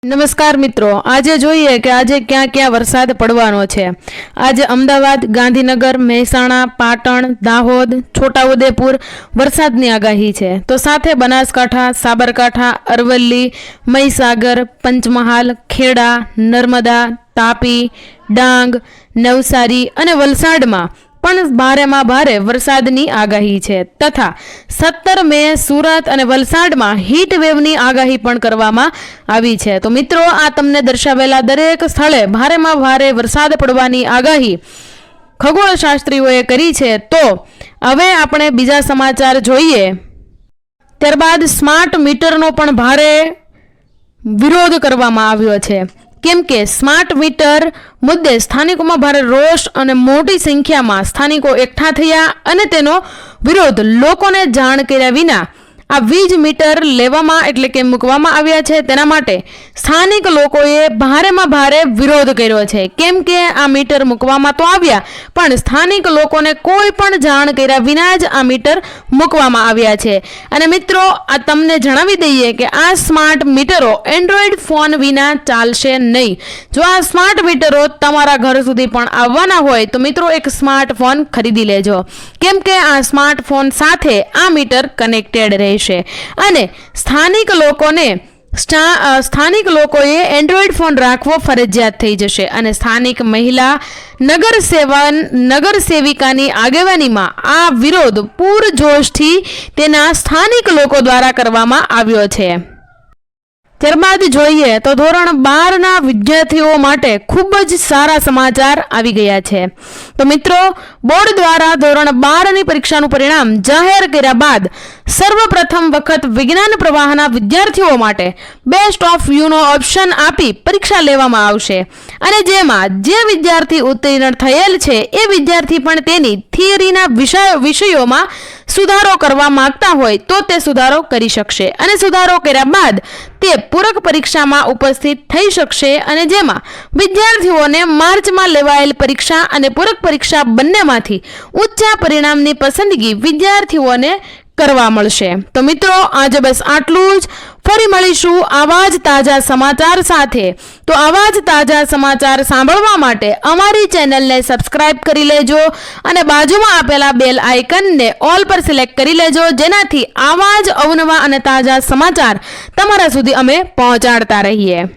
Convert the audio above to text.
નમસ્કાર મિત્રો, આજે જોઈએ કે આજે ક્યાં ક્યાં વરસાદ પડવાનો છે। આજે અમદાવાદ, ગાંધીનગર, મહેસાણા, પાટણ, દાહોદ, છોટાઉદેપુર વરસાદની આગાહી છે। તો સાથે બનાસકાંઠા, સાબરકાંઠા, અરવલ્લી, મહીસાગર, પંચમહાલ, ખેડા, નર્મદા, તાપી, ડાંગ, નવસારી અને વલસાડમાં પણ ભારેમાં ભારે વરસાદની આગાહી છે તથા 17 મે સુરત અને વલસાડમાં હીટ વેવની આગાહી પણ કરવામાં આવી છે। તો મિત્રો, આ તમને દર્શાવેલા દરેક સ્થળે ભારેમાં ભારે વરસાદ પડવાની આગાહી ખગોળશાસ્ત્રીઓએ કરી છે। તો હવે આપણે બીજા સમાચાર જોઈએ। ત્યારબાદ સ્માર્ટ મીટરનો પણ ભારે વિરોધ કરવામાં આવ્યો છે, કેમ કે સ્માર્ટ મીટર મુદ્દે સ્થાનિકોમાં ભારે રોષ અને મોટી સંખ્યામાં સ્થાનિકો એકઠા થયા અને તેનો વિરોધ લોકોને જાણ કર્યા વિના આ વીજ મીટર લેવામાં એટલે કે મૂકવામાં આવ્યા છે। તેના માટે સ્થાનિક લોકોએ ભારેમાં ભારે વિરોધ કર્યો છે, કેમ કે આ મીટર મૂકવામાં તો આવ્યા પણ સ્થાનિક લોકોને કોઈ પણ જાણ કર્યા વિના જ આ મીટર મૂકવામાં આવ્યા છે। અને મિત્રો, આ તમને જણાવી દઈએ કે આ સ્માર્ટ મીટરો એન્ડ્રોઈડ ફોન વિના ચાલશે નહીં। જો આ સ્માર્ટ મીટરો તમારા ઘર સુધી પણ આવવાના હોય તો મિત્રો એક સ્માર્ટફોન ખરીદી લેજો, કેમ કે આ સ્માર્ટફોન સાથે આ મીટર કનેક્ટેડ રહે અને સ્થાનિક લોકોએ એન્ડ્રોઈડ ફોન રાખવો ફરજિયાત થઈ જશે અને સ્થાનિક મહિલા નગર સેવિકાની આગેવાનીમાં આ વિરોધ પૂરજોશથી તેના સ્થાનિક લોકો દ્વારા કરવામાં આવ્યો છે। ત્યારબાદ જોઈએ તો ધોરણ 12 ના વિદ્યાર્થીઓ માટે ખૂબ જ સારા સમાચાર આવી ગયા છે। તો મિત્રો, બોર્ડ દ્વારા ધોરણ 12 ની પરીક્ષાનું પરિણામ જાહેર કર્યા બાદ સર્વપ્રથમ વખત વિજ્ઞાન પ્રવાહના વિદ્યાર્થીઓ માટે બેસ્ટ ઓફ યુનો ઓપ્શન આપી પરીક્ષા લેવામાં આવશે અને જેમાં જે વિદ્યાર્થી ઉત્તીર્ણ થયેલ છે એ વિદ્યાર્થી પણ તેની થિયરીના વિષયોમાં સુધારો કરવા માંગતા હોય તો તે સુધારો કરી શકશે અને સુધારો કર્યા બાદ તે પૂરક પરીક્ષામાં ઉપસ્થિત થઈ શકશે અને જેમાં વિદ્યાર્થીઓને માર્ચમાં લેવાયેલ પરીક્ષા અને પૂરક પરીક્ષા બંનેમાંથી ઊંચા પરિણામની પસંદગી વિદ્યાર્થીઓને કરવા મળશે। તો મિત્રો, આજે બસ આટલું જ। ફરી મળીશું આવા જ તાજા સમાચાર સાથે। તો આવા જ તાજા સમાચાર સાંભળવા માટે અમારી ચેનલને સબસ્ક્રાઇબ કરી લેજો અને બાજુમાં આપેલા બેલ આઇકનને ઓલ પર સિલેક્ટ કરી લેજો, જેનાથી આવા જ અવનવા અને તાજા સમાચાર તમારા સુધી અમે પહોંચાડતા રહીએ।